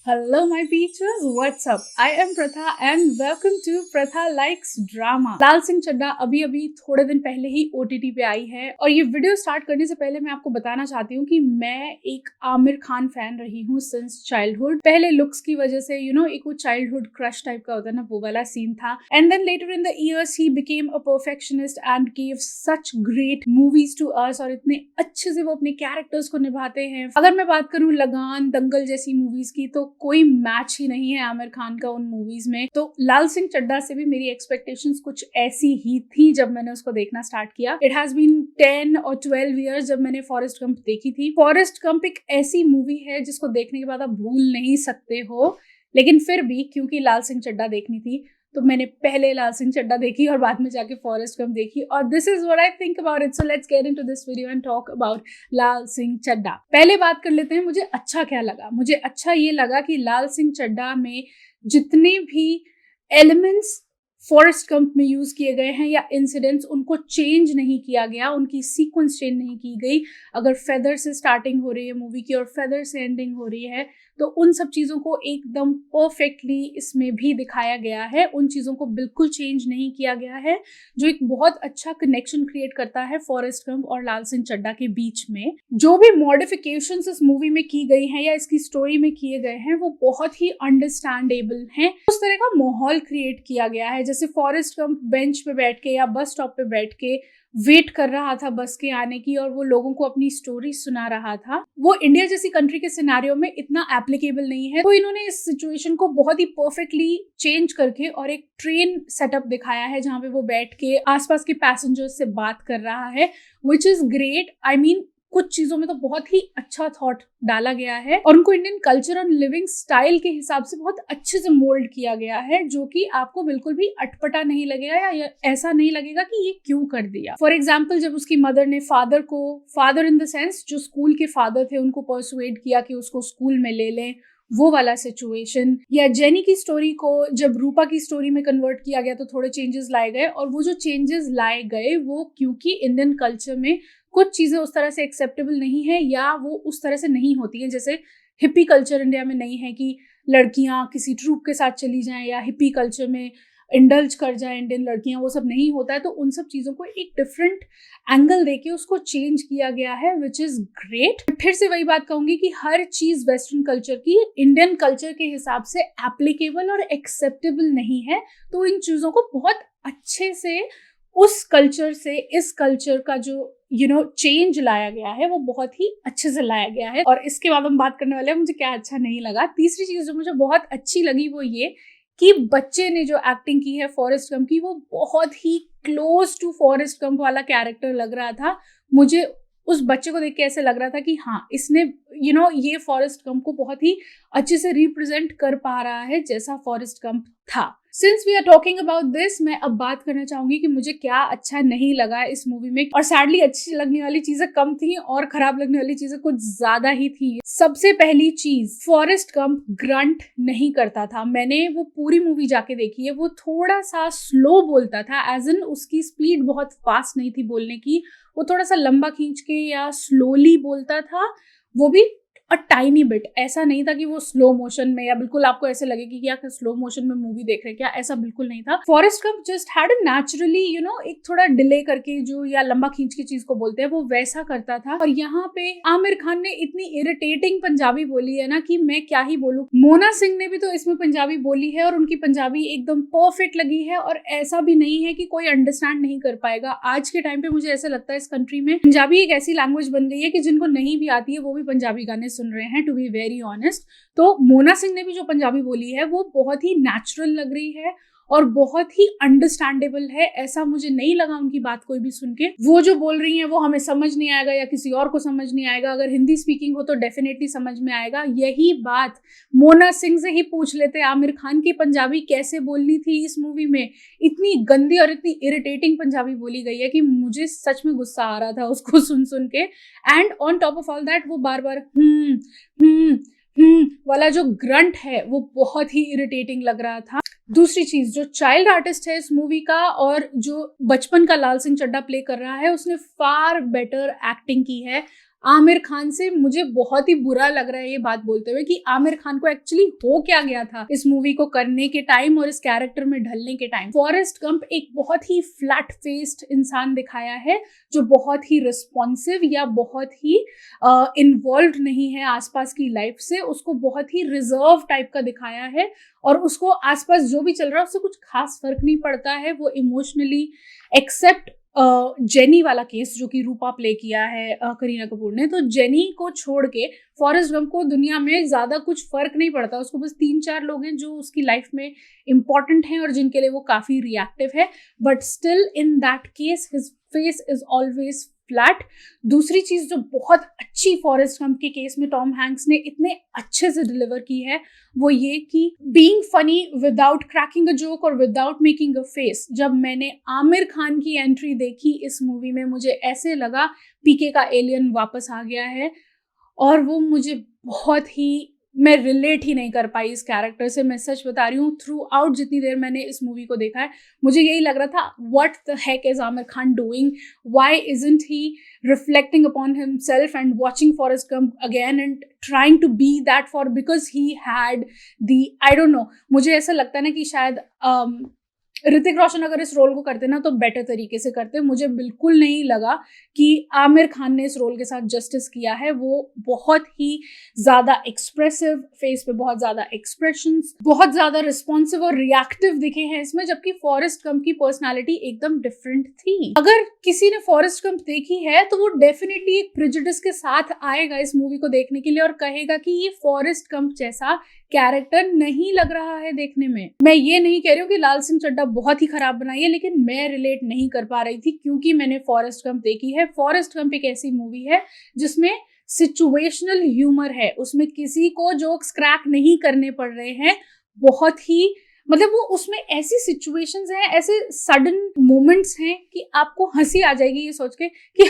Hello, my peaches. What's up? I am Pratha and welcome to Pratha Likes Drama. लाल सिंह चड्ढा अभी थोड़े दिन पहले ही OTT पे आई है और ये वीडियो स्टार्ट करने से पहले मैं आपको बताना चाहती हूँ कि मैं एक आमिर खान फैन रही हूँ सिंस चाइल्डहुड। पहले लुक्स की वजह से एक वो चाइल्डहुड क्रश टाइप का होता है ना, वो वाला सीन था। And then later in the years he became a perfectionist and give such great movies to us और इतने अच्छे से वो अपने कैरेक्टर्स को निभाते हैं। अगर मैं बात करूँ लगान, दंगल जैसी मूवीज की तो कोई मैच ही नहीं है आमिर खान का उन मूवीज में। तो लाल सिंह चड्ढा से भी मेरी एक्सपेक्टेशंस कुछ ऐसी ही थी जब मैंने उसको देखना स्टार्ट किया। इट हैज बीन 10 और 12 इयर्स जब मैंने फॉरेस्ट गंप देखी थी। फॉरेस्ट गंप एक ऐसी मूवी है जिसको देखने के बाद आप भूल नहीं सकते हो, लेकिन फिर भी क्योंकि लाल सिंह चड्ढा देखनी थी तो मैंने पहले लाल सिंह चड्ढा देखी और बाद में जाके फॉरेस्ट गंप देखी। और this is what I think about it. So let's get into this video and talk about Lal Singh Chaddha. पहले बात कर लेते हैं मुझे अच्छा क्या लगा। मुझे अच्छा ये लगा कि लाल सिंह चड्ढा में जितने भी एलिमेंट्स फॉरेस्ट गंप में यूज किए गए हैं या इंसिडेंट्स, उनको चेंज नहीं किया गया, उनकी सीक्वेंस चेंज नहीं की गई। अगर फेदर से स्टार्टिंग हो रही है मूवी की और फेदर से एंडिंग हो रही है तो उन सब चीजों को एकदम परफेक्टली इसमें भी दिखाया गया है। उन चीजों को बिल्कुल चेंज नहीं किया गया है, जो एक बहुत अच्छा कनेक्शन क्रिएट करता है फॉरेस्ट गंप और लाल सिंह चड्ढा के बीच में। जो भी मॉडिफिकेशंस इस मूवी में की गई हैं या इसकी स्टोरी में किए गए हैं वो बहुत ही अंडरस्टैंडेबल हैं। उस तरह का माहौल क्रिएट किया गया है जैसे फॉरेस्ट गंप बेंच पे बैठ के या बस स्टॉप पे बैठ के वेट कर रहा था बस के आने की और वो लोगों को अपनी स्टोरी सुना रहा था। वो इंडिया जैसी कंट्री के सिनेरियो में इतना एप्लीकेबल नहीं है, तो इन्होंने इस सिचुएशन को बहुत ही परफेक्टली चेंज करके और एक ट्रेन सेटअप दिखाया है जहां पे वो बैठ के आसपास के पैसेंजर्स से बात कर रहा है, which is great. I mean कुछ चीजों में तो बहुत ही अच्छा थॉट डाला गया है और उनको इंडियन कल्चर और लिविंग स्टाइल के हिसाब से बहुत अच्छे से मोल्ड किया गया है, जो कि आपको बिल्कुल भी अटपटा नहीं लगेगा या ऐसा नहीं लगेगा कि ये क्यों कर दिया। फॉर एग्जाम्पल, जब उसकी मदर ने फादर इन द सेंस जो स्कूल के फादर थे उनको परसुएड किया कि उसको स्कूल में ले लें, वो वाला सिचुएशन। या जेनी की स्टोरी को जब रूपा की स्टोरी में कन्वर्ट किया गया तो थोड़े चेंजेस लाए गए, और वो जो चेंजेस लाए गए वो क्योंकि इंडियन कल्चर में कुछ चीजें उस तरह से एक्सेप्टेबल नहीं है या वो उस तरह से नहीं होती है। जैसे हिप्पी कल्चर इंडिया में नहीं है कि लड़कियां किसी ट्रूप के साथ चली जाएं या हिप्पी कल्चर में इंडल्ज कर जाए इंडियन लड़कियां, वो सब नहीं होता है। तो उन सब चीजों को एक डिफरेंट एंगल देके उसको चेंज किया गया है, विच इज ग्रेट। फिर से वही बात कहूंगी कि हर चीज वेस्टर्न कल्चर की इंडियन कल्चर के हिसाब से एप्लीकेबल और एक्सेप्टेबल नहीं है, तो इन चीजों को बहुत अच्छे से उस कल्चर से इस कल्चर का जो चेंज लाया गया है वो बहुत ही अच्छे से लाया गया है। और इसके बाद हम बात करने वाले हैं मुझे क्या अच्छा नहीं लगा। तीसरी चीज जो मुझे बहुत अच्छी लगी वो ये कि बच्चे ने जो एक्टिंग की है फॉरेस्ट गंप की, वो बहुत ही क्लोज टू फॉरेस्ट गंप वाला कैरेक्टर लग रहा था। मुझे उस बच्चे को देख के ऐसे लग रहा था कि हाँ, इसने ये फॉरेस्ट गंप को बहुत ही अच्छे से रिप्रेजेंट कर पा रहा है जैसा फॉरेस्ट गंप था। Since we are talking about this, मैं अब बात करना चाहूंगी कि मुझे क्या अच्छा नहीं लगा इस मूवी में। और सैडली अच्छी लगने वाली चीजें कम थी और खराब लगने वाली चीजें कुछ ज्यादा ही थी। सबसे पहली चीज, फॉरेस्ट गंप ग्रंट नहीं करता था। मैंने वो पूरी मूवी जाके देखी है, वो थोड़ा सा स्लो बोलता था, एज इन उसकी स्पीड बहुत फास्ट नहीं थी बोलने की। वो थोड़ा सा लंबा खींच के या स्लोली बोलता था, वो भी अ टाइनी बिट। ऐसा नहीं था कि वो स्लो मोशन में या बिल्कुल आपको ऐसे लगे कि क्या स्लो मोशन में मूवी देख रहे हैं क्या, ऐसा बिल्कुल नहीं था। Forrest Gump just had a naturally एक थोड़ा डिले करके जो या लंबा खींच के चीज को बोलते हैं वो वैसा करता था। और यहाँ पे आमिर खान ने इतनी इरिटेटिंग पंजाबी बोली है ना कि मैं क्या ही बोलूं। मोना सिंह ने भी तो इसमें पंजाबी बोली है और उनकी पंजाबी एकदम परफेक्ट लगी है, और ऐसा भी नहीं है कि कोई अंडरस्टैंड नहीं कर पाएगा। आज के टाइम पे मुझे ऐसा लगता है इस कंट्री में पंजाबी एक ऐसी लैंग्वेज बन गई है कि जिनको नहीं भी आती है वो भी पंजाबी गाने सुन रहे हैं, टू बी वेरी ऑनेस्ट। तो मोना सिंह ने भी जो पंजाबी बोली है वो बहुत ही नेचुरल लग रही है और बहुत ही अंडरस्टैंडेबल है। ऐसा मुझे नहीं लगा उनकी बात कोई भी सुन के वो जो बोल रही है वो हमें समझ नहीं आएगा या किसी और को समझ नहीं आएगा। अगर हिंदी स्पीकिंग हो तो डेफिनेटली समझ में आएगा। यही बात मोना सिंह से ही पूछ लेते आमिर खान की पंजाबी कैसे बोलनी थी इस मूवी में। इतनी गंदी और इतनी इरिटेटिंग पंजाबी बोली गई है कि मुझे सच में गुस्सा आ रहा था उसको सुन सुन के। And on top of all that वो बार बार वाला जो ग्रंट है वो बहुत ही इरिटेटिंग लग रहा था। दूसरी चीज, जो चाइल्ड आर्टिस्ट है इस मूवी का और जो बचपन का लाल सिंह चड्ढा प्ले कर रहा है, उसने फार बेटर एक्टिंग की है। आमिर खान से मुझे बहुत ही बुरा लग रहा है ये बात बोलते हुए कि आमिर खान को एक्चुअली हो क्या गया था इस मूवी को करने के टाइम और इस कैरेक्टर में ढलने के टाइम। फॉरेस्ट गंप एक बहुत ही फ्लैट फेस्ड इंसान दिखाया है जो बहुत ही रिस्पॉन्सिव या बहुत ही इन्वॉल्व नहीं है आसपास की लाइफ से, उसको बहुत ही रिजर्व टाइप का दिखाया है और उसको आसपास जो भी चल रहा है उससे कुछ खास फर्क नहीं पड़ता है। वो इमोशनली एक्सेप्ट जेनी वाला केस जो कि रूपा प्ले किया है करीना कपूर ने, तो जेनी को छोड़ के फॉरेस्ट गंप को दुनिया में ज्यादा कुछ फर्क नहीं पड़ता। उसको बस 3-4 लोग हैं जो उसकी लाइफ में इंपॉर्टेंट हैं और जिनके लिए वो काफी रिएक्टिव है, but still in that case his face is always flat. दूसरी चीज जो बहुत अच्छी फॉरेस्ट गंप के केस में टॉम हैंक्स ने इतने अच्छे से डिलीवर की है वो ये कि being funny without cracking a joke और विदाउट मेकिंग अ फेस। जब मैंने आमिर खान की एंट्री देखी इस मूवी में मुझे ऐसे लगा पीके का एलियन वापस आ गया है और वो मुझे बहुत ही, मैं रिलेट ही नहीं कर पाई इस कैरेक्टर से। मैं सच बता रही हूँ, थ्रू आउट जितनी देर मैंने इस मूवी को देखा है मुझे यही लग रहा था what the heck is Aamir Khan doing, why isn't he reflecting upon himself and watching Forrest Gump again and trying to be that for because he had the, I don't know, मुझे ऐसा लगता है ना कि शायद ऋतिक रोशन अगर इस रोल को करते ना तो बेटर तरीके से करते। मुझे बिल्कुल नहीं लगा कि आमिर खान ने इस रोल के साथ जस्टिस किया है। वो बहुत ही ज्यादा एक्सप्रेसिव, फेस पे बहुत ज्यादा एक्सप्रेशंस, बहुत ज्यादा रिस्पॉन्सिव और रिएक्टिव दिखे हैं इसमें, जबकि फॉरेस्ट गंप की पर्सनालिटी एकदम डिफरेंट थी। अगर किसी ने फॉरेस्ट गंप देखी है तो वो डेफिनेटली एक प्रेजुडिस के साथ आएगा इस मूवी को देखने के लिए और कहेगा कि ये फॉरेस्ट गंप जैसा कैरेक्टर नहीं लग रहा है देखने में। मैं ये नहीं कह रही हूँ कि लाल सिंह चड्ढा बहुत ही खराब बनाई है, लेकिन मैं रिलेट नहीं कर पा रही थी क्योंकि मैंने फॉरेस्ट गंप देखी है। फॉरेस्ट गंप एक ऐसी मूवी है जिसमें सिचुएशनल ह्यूमर है, उसमें किसी को जोक्स क्रैक नहीं करने पड़ रहे हैं। बहुत ही मतलब वो उसमें ऐसी सिचुएशंस हैं, ऐसे सडन मोमेंट्स हैं कि आपको हंसी आ जाएगी ये सोच के कि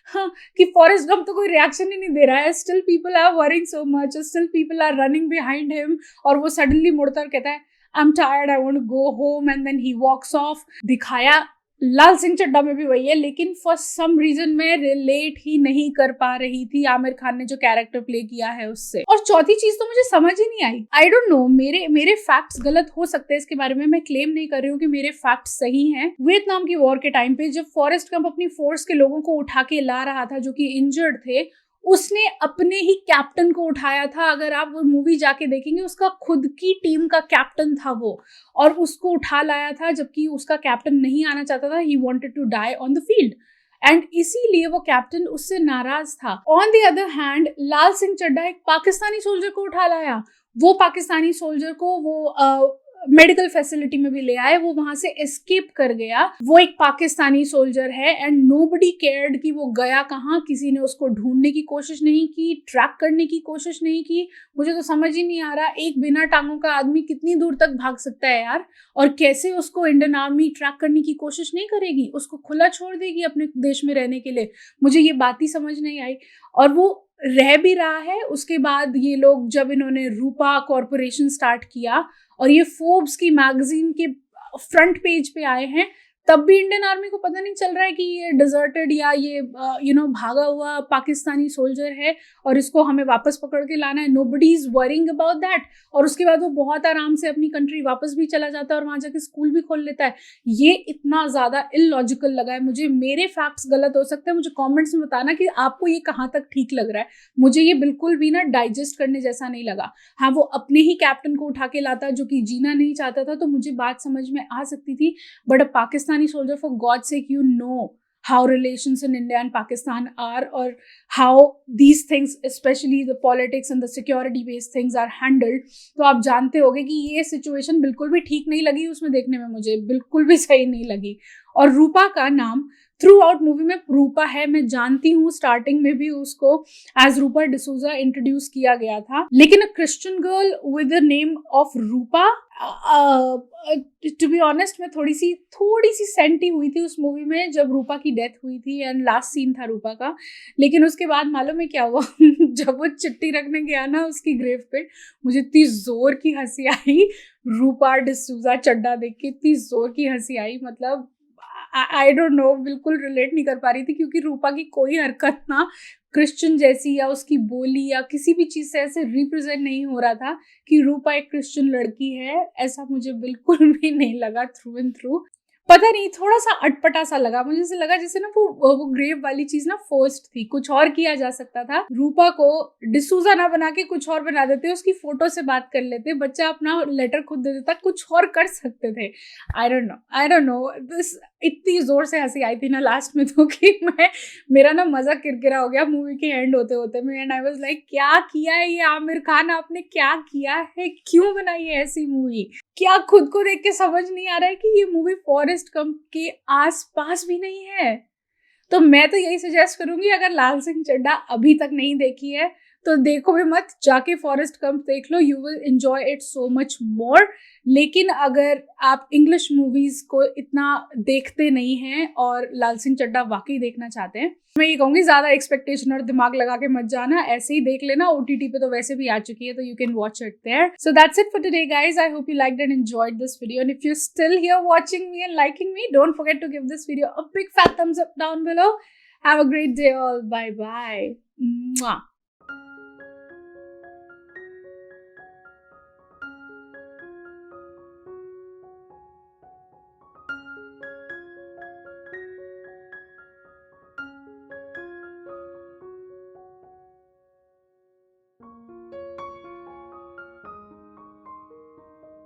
हाँ कि फॉरेस्ट गंप तो कोई रिएक्शन ही नहीं दे रहा है, still people are worrying so much, still people are running behind him, और वो सडनली मुड़ता और कहता है I am tired, I want to go home and then he walks off. दिखाया लाल सिंह चड्ढा में भी वही है, लेकिन फॉर सम रीजन मैं रिलेट ही नहीं कर पा रही थी आमिर खान ने जो कैरेक्टर प्ले किया है उससे। और चौथी चीज तो मुझे समझ ही नहीं आई, आई डोंट नो, मेरे फैक्ट्स गलत हो सकते हैं इसके बारे में, मैं क्लेम नहीं कर रही हूँ कि मेरे फैक्ट्स सही हैं। वियतनाम की वॉर के टाइम पे जब फॉरेस्ट गंप अपनी फोर्स के लोगों को उठा के ला रहा था जो कि इंजर्ड थे, उसने अपने ही कैप्टन को उठाया था। अगर आप वो मूवी जाके देखेंगे उसका खुद की टीम का कैप्टन था वो, और उसको उठा लाया था जबकि उसका कैप्टन नहीं आना चाहता था। He wanted to die on the field एंड इसीलिए वो कैप्टन उससे नाराज था। On the other hand Lal Singh Chaddha एक पाकिस्तानी सोल्जर को उठा लाया, वो पाकिस्तानी सोल्जर को वो मेडिकल फैसिलिटी में भी ले आए, वो वहां से एस्केप कर गया। वो एक पाकिस्तानी सोल्जर है एंड नोबडी केयर्ड कि वो गया कहाँ, किसी ने उसको ढूंढने की कोशिश नहीं की, ट्रैक करने की कोशिश नहीं की। मुझे तो समझ ही नहीं आ रहा एक बिना टांगों का आदमी कितनी दूर तक भाग सकता है यार, और कैसे उसको इंडियन आर्मी ट्रैक करने की कोशिश नहीं करेगी, उसको खुला छोड़ देगी अपने देश में रहने के लिए। मुझे ये बात ही समझ नहीं आई, और वो रह भी रहा है। उसके बाद ये लोग जब इन्होंने रूपा कॉर्पोरेशन स्टार्ट किया और ये फोर्ब्स की मैगजीन के फ्रंट पेज पे आए हैं, तब भी इंडियन आर्मी को पता नहीं चल रहा है कि ये डिजर्टेड या ये भागा हुआ पाकिस्तानी सोल्जर है और इसको हमें वापस पकड़ के लाना है। Nobody is worrying about that. और उसके बाद वो बहुत आराम से अपनी कंट्री वापस भी चला जाता है और वहां जाके स्कूल भी खोल लेता है। ये इतना ज्यादा इलॉजिकल लगा है मुझे। मेरे फैक्ट्स गलत हो सकते हैं, मुझे कॉमेंट्स में बताना कि आपको ये कहाँ तक ठीक लग रहा है। मुझे ये बिल्कुल भी ना डाइजेस्ट करने जैसा नहीं लगा। हाँ, वो अपने ही कैप्टन को उठा के लाता जो कि जीना नहीं चाहता था तो मुझे बात समझ में आ सकती थी, but a Pakistani soldier, for God's sake, you know how relations in India and Pakistan are, or how these things, especially the politics and the security based things, are handled. तो आप जानते होंगे कि ये सिचुएशन बिल्कुल भी ठीक नहीं लगी उसमें देखने में, मुझे बिल्कुल भी सही नहीं लगी। और रूपा का नाम थ्रू आउट मूवी में रूपा है, मैं जानती हूँ स्टार्टिंग में भी उसको एज रूपा डिसूजा इंट्रोड्यूस किया गया था, लेकिन a Christian girl with the name of Rupa, to be honest मैं थोड़ी सी सेंटी हुई थी उस मूवी में जब रूपा की डेथ हुई थी एंड लास्ट सीन था रूपा का। लेकिन उसके बाद मालूम है क्या हुआ जब वो चिट्ठी रखने गया ना उसकी ग्रेव पे, मुझे इतनी जोर की हंसी आई रूपा डिसूजा चड्ढा देख के, इतनी जोर की हंसी आई, मतलब आई डोंट नो, बिल्कुल रिलेट नहीं कर पा रही थी क्योंकि रूपा की कोई हरकत ना क्रिश्चियन जैसी या उसकी बोली या किसी भी चीज से ऐसे रिप्रेजेंट नहीं हो रहा था कि रूपा एक क्रिश्चियन लड़की है। ऐसा मुझे बिल्कुल भी नहीं लगा थ्रू एंड थ्रू। पता नहीं, थोड़ा सा अटपटा सा लगा मुझे। ऐसे लगा जैसे ना वो ग्रेव वाली चीज ना फोर्स्ड थी, कुछ और किया जा सकता था। रूपा को डिसूजा ना बना के कुछ और बना देते, उसकी फोटो से बात कर लेते, बच्चा अपना लेटर खुद दे देता, कुछ और कर सकते थे। आई डोंट नो दिस। इतनी जोर से हंसी आई थी ना लास्ट में तो कि मेरा ना मजा किरकिरा हो गया मूवी के एंड होते होते में। एंड आई वाज लाइक, क्या किया है ये आमिर खान, आपने क्या किया है, क्यों बनाई है ऐसी मूवी? क्या खुद को देख के समझ नहीं आ रहा है कि ये मूवी फॉरेस्ट गंप के आसपास भी नहीं है? तो मैं तो यही सजेस्ट करूंगी, अगर लाल सिंह चड्ढा अभी तक नहीं देखी है तो देखो भी मत, जाके फॉरेस्ट गंप देख लो, you will enjoy it so much more. लेकिन अगर आप इंग्लिश मूवीज को इतना देखते नहीं हैं और लाल सिंह चड्ढा वाकई देखना चाहते हैं, मैं ये कहूंगी ज्यादा एक्सपेक्टेशन और दिमाग लगा के मत जाना, ऐसे ही देख लेना। ओटीटी पे तो वैसे भी आ चुकी है, तो you can watch it there. So that's it for today guys. I hope you liked and enjoyed this video, and if you still here watching me and liking me, don't forget to give this video a big fat thumbs up down below. Have a great day all. Bye bye. Mwah.